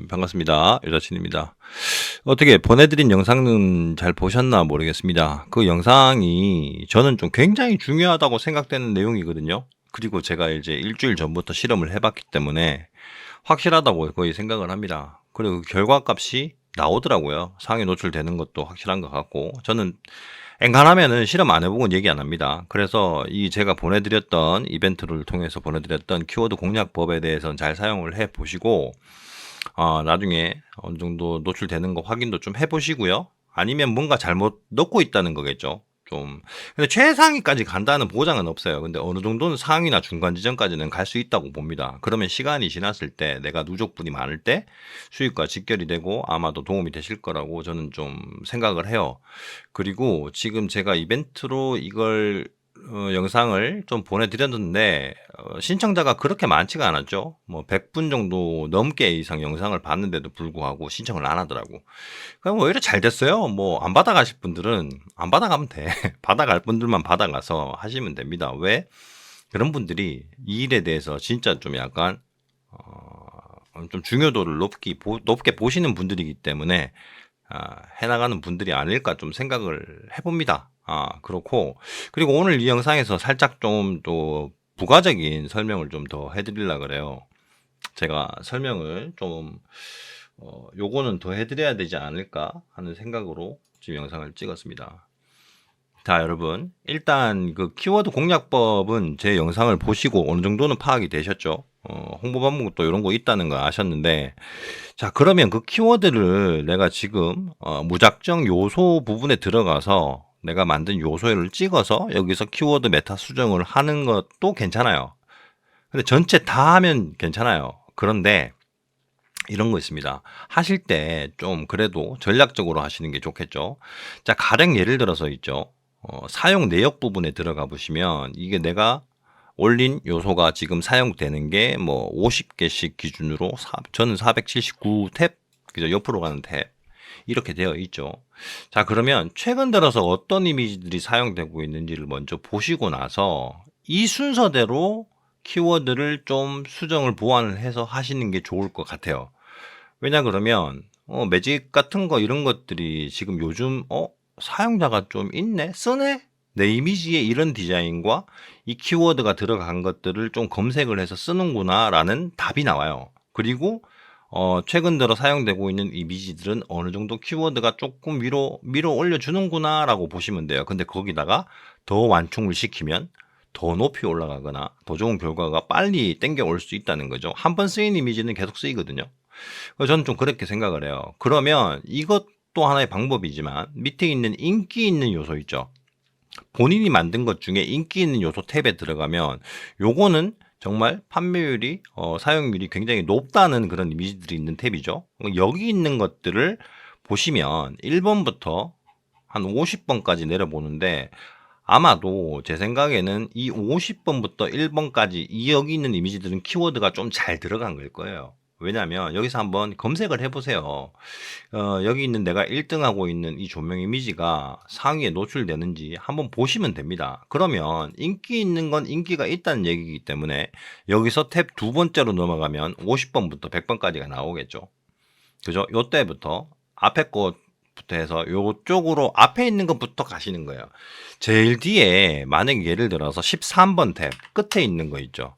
반갑습니다. 여자친입니다. 어떻게 보내드린 영상은 잘 보셨나 모르겠습니다. 그 영상이 저는 좀 굉장히 중요하다고 생각되는 내용이거든요. 그리고 제가 이제 일주일 전부터 실험을 해봤기 때문에 확실하다고 거의 생각을 합니다. 그리고 그 결과값이 나오더라고요. 상에 노출되는 것도 확실한 것 같고, 저는 엔간하면은 실험 안 해보고 얘기 안 합니다. 그래서 이 제가 보내드렸던 이벤트를 통해서 보내드렸던 키워드 공략법에 대해서는 잘 사용을 해 보시고, 나중에 어느 정도 노출되는 거 확인도 좀 해 보시고요. 아니면 뭔가 잘못 넣고 있다는 거겠죠. 좀. 근데 최상위까지 간다는 보장은 없어요. 근데 어느 정도는 상위나 중간 지점까지는 갈 수 있다고 봅니다. 그러면 시간이 지났을 때 내가 누적분이 많을 때 수익과 직결이 되고 아마도 도움이 되실 거라고 저는 좀 생각을 해요. 그리고 지금 제가 이벤트로 이걸 영상을 좀 보내드렸는데 신청자가 그렇게 많지가 않았죠. 뭐 100분 정도 넘게 이상 영상을 봤는데도 불구하고 신청을 안 하더라고. 그럼 오히려 잘 됐어요. 뭐 안 받아가실 분들은 안 받아가면 돼. 받아갈 분들만 받아가서 하시면 됩니다. 왜? 그런 분들이 이 일에 대해서 진짜 좀 약간 좀 중요도를 높게 보시는 분들이기 때문에 해나가는 분들이 아닐까 좀 생각을 해봅니다. 그렇고, 그리고 오늘 이 영상에서 살짝 좀 또 부가적인 설명을 좀 더 해드리려고 그래요. 제가 설명을 좀, 요거는 더 해드려야 되지 않을까 하는 생각으로 지금 영상을 찍었습니다. 자, 여러분. 일단 그 키워드 공략법은 제 영상을 보시고 어느 정도는 파악이 되셨죠? 홍보 방법도 이런 거 있다는 거 아셨는데, 자, 그러면 그 키워드를 내가 지금 무작정 요소 부분에 들어가서 내가 만든 요소를 찍어서 여기서 키워드 메타 수정을 하는 것도 괜찮아요. 근데 전체 다 하면 괜찮아요. 그런데 이런 거 있습니다. 하실 때 좀 그래도 전략적으로 하시는 게 좋겠죠. 자, 가령 예를 들어서 있죠. 사용 내역 부분에 들어가 보시면 이게 내가 올린 요소가 지금 사용되는 게 뭐 50개씩 기준으로 저는 479 탭, 그죠? 옆으로 가는 탭. 이렇게 되어 있죠. 자, 그러면 최근 들어서 어떤 이미지들이 사용되고 있는지를 먼저 보시고 나서 이 순서대로 키워드를 좀 수정을 보완을 해서 하시는 게 좋을 것 같아요. 왜냐 그러면 매직 같은 거 이런 것들이 지금 요즘 사용자가 좀 있네? 쓰네? 내 이미지에 이런 디자인과 이 키워드가 들어간 것들을 좀 검색을 해서 쓰는구나라는 답이 나와요. 그리고 최근 들어 사용되고 있는 이미지들은 어느 정도 키워드가 조금 위로 올려주는구나라고 보시면 돼요. 근데 거기다가 더 완충을 시키면 더 높이 올라가거나 더 좋은 결과가 빨리 땡겨 올 수 있다는 거죠. 한 번 쓰인 이미지는 계속 쓰이거든요. 저는 좀 그렇게 생각을 해요. 그러면 이것도 하나의 방법이지만 밑에 있는 인기 있는 요소 있죠. 본인이 만든 것 중에 인기 있는 요소 탭에 들어가면 요거는 정말 판매율이 사용률이 굉장히 높다는 그런 이미지들이 있는 탭이죠. 여기 있는 것들을 보시면 1번부터 한 50번까지 내려보는데 아마도 제 생각에는 이 50번부터 1번까지 여기 있는 이미지들은 키워드가 좀 잘 들어간 걸 거예요. 왜냐하면 여기서 한번 검색을 해보세요. 여기 있는 내가 1등하고 있는 이 조명 이미지가 상위에 노출되는지 한번 보시면 됩니다. 그러면 인기 있는 건 인기가 있다는 얘기이기 때문에 여기서 탭 두 번째로 넘어가면 50번부터 100번까지가 나오겠죠. 그죠? 요때부터 앞에 것부터 해서 요쪽으로 앞에 있는 것부터 가시는 거예요. 제일 뒤에 만약에 예를 들어서 13번 탭 끝에 있는 거 있죠.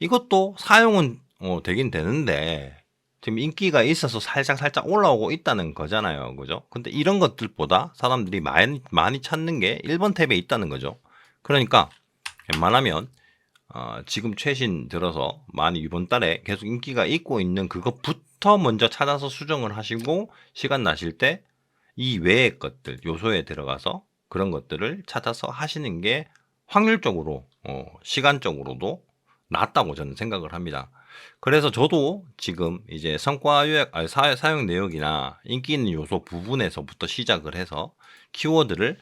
이것도 사용은 되긴 되는데 지금 인기가 있어서 살짝 올라오고 있다는 거잖아요. 그죠? 근데 이런 것들보다 사람들이 많이 찾는 게 1번 탭에 있다는 거죠. 그러니까 웬만하면 지금 최신 들어서 많이 이번 달에 계속 인기가 있고 있는 그것부터 먼저 찾아서 수정을 하시고 시간 나실 때 이 외의 것들 요소에 들어가서 그런 것들을 찾아서 하시는 게 확률적으로 시간적으로도 낫다고 저는 생각을 합니다. 그래서 저도 지금 이제 성과 요약, 사용 내역이나 인기 있는 요소 부분에서부터 시작을 해서 키워드를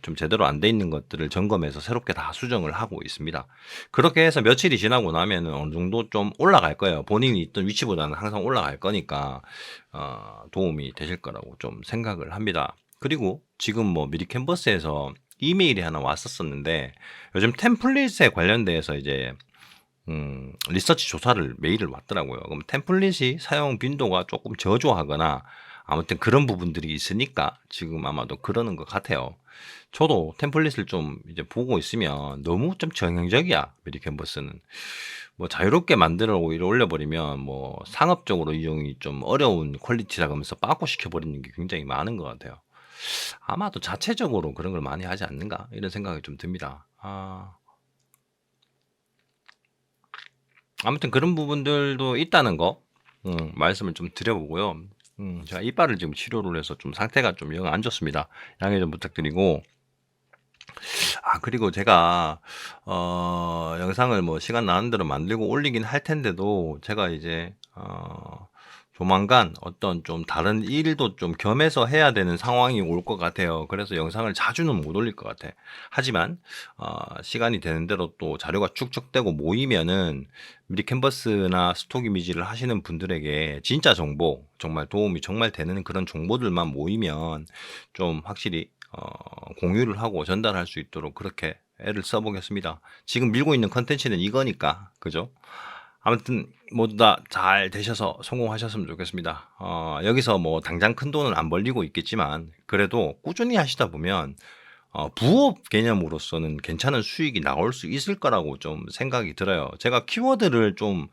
좀 제대로 안 돼 있는 것들을 점검해서 새롭게 다 수정을 하고 있습니다. 그렇게 해서 며칠이 지나고 나면은 어느 정도 좀 올라갈 거예요. 본인이 있던 위치보다는 항상 올라갈 거니까 도움이 되실 거라고 좀 생각을 합니다. 그리고 지금 뭐 미리 캔버스에서 이메일이 하나 왔었었는데 요즘 템플릿에 관련돼서 이제 리서치 조사를 메일을 왔더라고요. 그럼 템플릿이 사용 빈도가 조금 저조하거나 아무튼 그런 부분들이 있으니까 지금 아마도 그러는 것 같아요. 저도 템플릿을 좀 이제 보고 있으면 너무 좀 정형적이야, 미리 캔버스는. 뭐 자유롭게 만들어 올려버리면 뭐 상업적으로 이용이 좀 어려운 퀄리티라 하면서 빠꾸 시켜버리는 게 굉장히 많은 것 같아요. 아마도 자체적으로 그런 걸 많이 하지 않는가 이런 생각이 좀 듭니다. 아무튼 그런 부분들도 있다는 거 말씀을 좀 드려보고요. 제가 이빨을 지금 치료를 해서 좀 상태가 좀 영 안 좋습니다. 양해 좀 부탁드리고. 그리고 제가 영상을 뭐 시간 나는 대로 만들고 올리긴 할 텐데도 제가 이제 조만간 어떤 좀 다른 일도 좀 겸해서 해야 되는 상황이 올 것 같아요. 그래서 영상을 자주는 못 올릴 것 같아. 하지만 시간이 되는 대로 또 자료가 축적되고 모이면은 미리 캔버스나 스톡 이미지를 하시는 분들에게 진짜 정보, 정말 도움이 정말 되는 그런 정보들만 모이면 좀 확실히 공유를 하고 전달할 수 있도록 그렇게 애를 써보겠습니다. 지금 밀고 있는 컨텐츠는 이거니까, 그죠? 아무튼 모두 다 잘 되셔서 성공하셨으면 좋겠습니다. 여기서 뭐 당장 큰 돈은 안 벌리고 있겠지만 그래도 꾸준히 하시다 보면 부업 개념으로서는 괜찮은 수익이 나올 수 있을 거라고 좀 생각이 들어요. 제가 키워드를 좀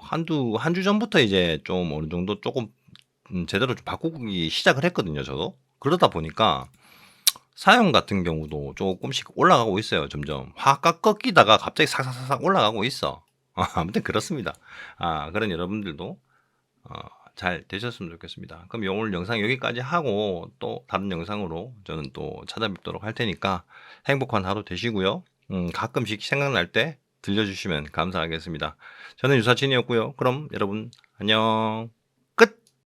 한 주 전부터 이제 좀 어느 정도 조금 제대로 좀 바꾸기 시작을 했거든요, 저도. 그러다 보니까 사용 같은 경우도 조금씩 올라가고 있어요, 점점. 확 꺾이다가 갑자기 싹싹싹 올라가고 있어. 아무튼 그렇습니다. 그런 여러분들도 잘 되셨으면 좋겠습니다. 그럼 오늘 영상 여기까지 하고 또 다른 영상으로 저는 또 찾아뵙도록 할 테니까 행복한 하루 되시고요. 가끔씩 생각날 때 들려주시면 감사하겠습니다. 저는 유사친이었고요. 그럼 여러분 안녕.